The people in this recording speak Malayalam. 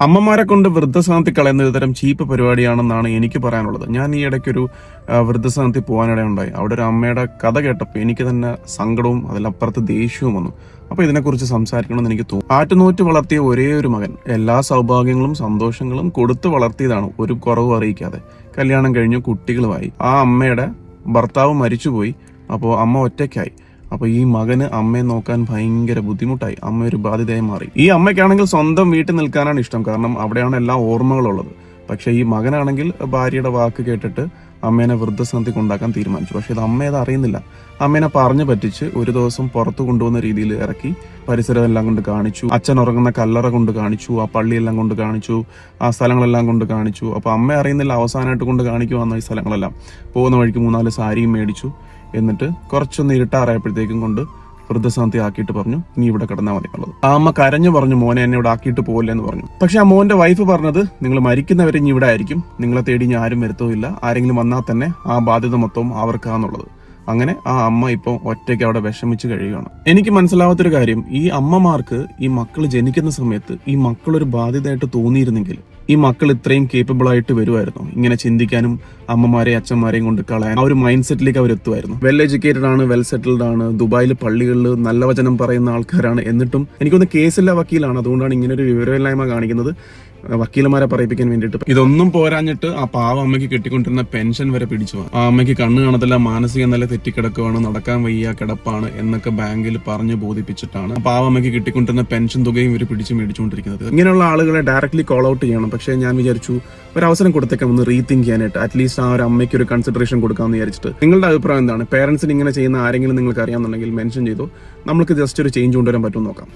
അമ്മമാരെ കൊണ്ട് വൃദ്ധസദനത്തിൽ കളയുന്ന ഒരു തരം ചീപ്പ് പരിപാടിയാണെന്നാണ് എനിക്ക് പറയാനുള്ളത്. ഞാൻ ഈ ഇടയ്ക്കൊരു വൃദ്ധസദനത്തിൽ പോകാനിടയുണ്ടായി. അവിടെ ഒരു അമ്മയുടെ കഥ കേട്ടപ്പോൾ എനിക്ക് തന്നെ സങ്കടവും അതിലപ്പുറത്ത് ദേഷ്യവും വന്നു. അപ്പോൾ ഇതിനെക്കുറിച്ച് സംസാരിക്കണമെന്ന് എനിക്ക് തോന്നി. ആറ്റുനോറ്റ് വളർത്തിയ ഒരേ ഒരു മകൻ എല്ലാ സൗഭാഗ്യങ്ങളും സന്തോഷങ്ങളും കൊടുത്തു വളർത്തിയതാണ്, ഒരു കുറവ് അറിയിക്കാതെ. കല്യാണം കഴിഞ്ഞു, കുട്ടികളുമായി. ആ അമ്മയുടെ ഭർത്താവ് മരിച്ചുപോയി. അപ്പോൾ അമ്മ ഒറ്റയ്ക്കായി. അപ്പൊ ഈ മകന് അമ്മയെ നോക്കാൻ ഭയങ്കര ബുദ്ധിമുട്ടായി. അമ്മ ഒരു ബാധ്യതയായി മാറി. ഈ അമ്മയ്ക്കാണെങ്കിൽ സ്വന്തം വീട്ടിൽ നിൽക്കാനാണ് ഇഷ്ടം, കാരണം അവിടെയാണ് എല്ലാ ഓർമ്മകളുള്ളത്. പക്ഷെ ഈ മകനാണെങ്കിൽ ഭാര്യയുടെ വാക്ക് കേട്ടിട്ട് അമ്മേനെ വൃദ്ധസദനത്തിൽ കൊണ്ടാക്കാൻ തീരുമാനിച്ചു. പക്ഷെ ഇത് അമ്മ അത് അറിയുന്നില്ല. അമ്മേനെ പറഞ്ഞു പറ്റിച്ച് ഒരു ദിവസം പുറത്തു കൊണ്ടുപോകുന്ന രീതിയിൽ ഇറക്കി പരിസരം എല്ലാം കൊണ്ട് കാണിച്ചു. അച്ഛൻ ഉറങ്ങുന്ന കല്ലറ കൊണ്ട് കാണിച്ചു, ആ പള്ളിയെല്ലാം കൊണ്ട് കാണിച്ചു, ആ സ്ഥലങ്ങളെല്ലാം കൊണ്ട് കാണിച്ചു. അപ്പൊ അമ്മ അറിയുന്നില്ല അവസാനമായിട്ട് കൊണ്ട് കാണിക്കുവാന്ന ഈ സ്ഥലങ്ങളെല്ലാം. പോകുന്ന വഴിക്ക് 3-4 സാരിയും മേടിച്ചു. എന്നിട്ട് കുറച്ചൊന്ന് ഇരുട്ടാറായപ്പോഴത്തേക്കും കൊണ്ട് വൃദ്ധസദനത്തിൽ ആക്കിയിട്ട് പറഞ്ഞു, ഇനി ഇവിടെ കിടന്നാൽ മതി എന്നുള്ളത്. ആ അമ്മ കരഞ്ഞു പറഞ്ഞു, മോനെ എന്നെ ഇവിടെ ആക്കിയിട്ട് പോകില്ല എന്ന് പറഞ്ഞു. പക്ഷെ ആ മോന്റെ വൈഫ് പറഞ്ഞത്, നിങ്ങൾ മരിക്കുന്നവരെ ഇനി ഇവിടെ ആയിരിക്കും, നിങ്ങളെ തേടി ഇനി ആരും വരുത്തവില്ല, ആരെങ്കിലും വന്നാൽ തന്നെ ആ ബാധ്യത മൊത്തവും അവർക്കാന്നുള്ളത്. അങ്ങനെ ആ അമ്മ ഇപ്പോൾ ഒറ്റയ്ക്ക് അവിടെ വിഷമിച്ച് കഴിയുകയാണ്. എനിക്ക് മനസ്സിലാവാത്തൊരു കാര്യം, ഈ അമ്മമാർക്ക് ഈ മക്കൾ ജനിക്കുന്ന സമയത്ത് ഈ മക്കളൊരു ബാധ്യതയായിട്ട് തോന്നിയിരുന്നെങ്കിൽ ഈ മക്കൾ ഇത്രയും കേപ്പബിൾ ആയിട്ട് വരുമായിരുന്നു. ഇങ്ങനെ ചിന്തിക്കാനും അമ്മമാരെയും അച്ഛന്മാരെയും കൊണ്ട് കളയാൻ ആ ഒരു മൈൻഡ് സെറ്റിലേക്ക് അവർ എത്തുമായിരുന്നു. വെൽ എഡ്യൂക്കേറ്റഡ് ആണ്, വെൽ സെറ്റിൽഡ് ആണ്, ദുബായിൽ പള്ളികളിൽ നല്ല വചനം പറയുന്ന ആൾക്കാരാണ്. എന്നിട്ടും എനിക്കൊന്ന് കേസില്ല വക്കീലാണ്. അതുകൊണ്ടാണ് ഇങ്ങനെ ഒരു വിവരമില്ലായ്മ കാണിക്കുന്നത്, വക്കീലന്മാരെ പറയിപ്പിക്കാൻ വേണ്ടിയിട്ട്. ഇതൊന്നും പോരാഞ്ഞിട്ട് ആ പാവ അമ്മയ്ക്ക് കിട്ടിക്കൊണ്ടിരുന്ന പെൻഷൻ വരെ പിടിച്ചു. ആ അമ്മയ്ക്ക് കണ്ണ് കാണത്തില്ല, മാനസിക നില തെറ്റിക്കിടക്കുവാണ്, നടക്കാൻ വയ്യ, കിടപ്പാണ് എന്നൊക്കെ ബാങ്കിൽ പറഞ്ഞു ബോധിപ്പിച്ചിട്ടാണ് ആ പാവ അമ്മയ്ക്ക് കിട്ടിക്കൊണ്ടിരുന്ന പെൻഷൻ തുകയും ഇവർ പിടിച്ച് മേടിച്ചുകൊണ്ടിരിക്കുന്നത്. ഇങ്ങനെയുള്ള ആളുകളെ ഡയറക്ട്ലി കോൾ ഔട്ട് ചെയ്യണം. പക്ഷേ ഞാൻ വിചാരിച്ചു ഒരു അവസരം കൊടുത്തേക്കാം ഒന്ന് റീതിങ്ക് ചെയ്യാനായിട്ട്. അറ്റ്ലീസ്റ്റ് ആ ഒരു അമ്മയ്ക്ക് ഒരു കൺസിഡറേഷൻ കൊടുക്കാമെന്ന് വിചാരിച്ചിട്ട്. നിങ്ങളുടെ അഭിപ്രായം എന്താണ്? പേരൻസിന് ഇങ്ങനെ ചെയ്യുന്ന ആരെങ്കിലും നിങ്ങൾക്ക് അറിയാമെന്നുണ്ടെങ്കിൽ മെൻഷൻ ചെയ്തോ. നമുക്ക് ജസ്റ്റ് ഒരു ചേഞ്ച് കൊണ്ടുവരാൻ പറ്റുമെന്ന് നോക്കാം.